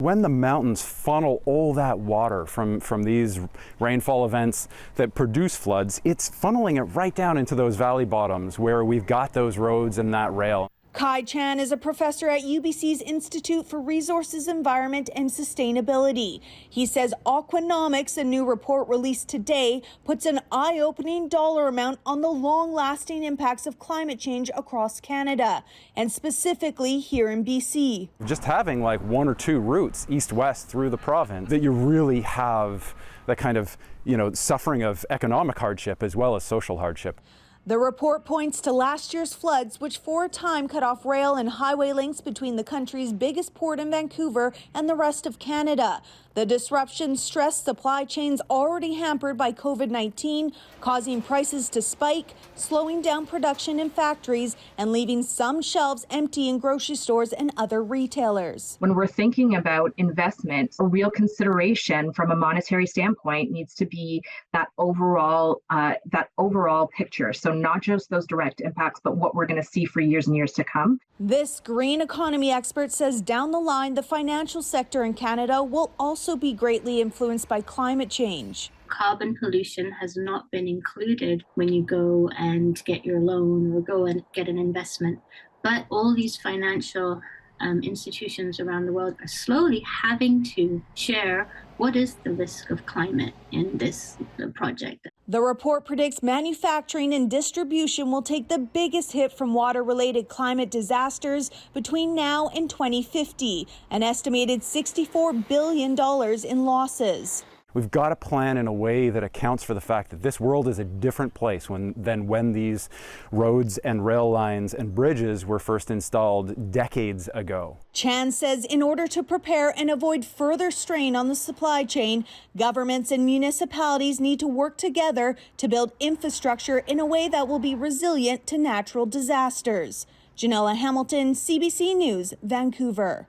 When the mountains funnel all that water from these rainfall events that produce floods, it's funneling it right down into those valley bottoms where we've got those roads and that rail. Kai Chan is a professor at UBC's Institute for Resources, Environment and Sustainability. He says Aquanomics, a new report released today, puts an eye-opening dollar amount on the long-lasting impacts of climate change across Canada, and specifically here in BC. Just having like one or two routes east-west through the province, that you really have that kind of, suffering of economic hardship as well as social hardship. The report points to last year's floods, which for a time cut off rail and highway links between the country's biggest port in Vancouver and the rest of Canada. The disruption stressed supply chains already hampered by COVID-19, causing prices to spike, slowing down production in factories, and leaving some shelves empty in grocery stores and other retailers. When we're thinking about investment, a real consideration from a monetary standpoint needs to be that overall picture. So not just those direct impacts, but what we're going to see for years and years to come. This green economy expert says down the line, the financial sector in Canada will also be greatly influenced by climate change. Carbon pollution has not been included when you go and get your loan or go and get an investment. But all these financial institutions around the world are slowly having to share what is the risk of climate in this project. The report predicts manufacturing and distribution will take the biggest hit from water-related climate disasters between now and 2050, an estimated $64 billion in losses. We've got to plan in a way that accounts for the fact that this world is a different place than when these roads and rail lines and bridges were first installed decades ago. Chan says in order to prepare and avoid further strain on the supply chain, governments and municipalities need to work together to build infrastructure in a way that will be resilient to natural disasters. Janella Hamilton, CBC News, Vancouver.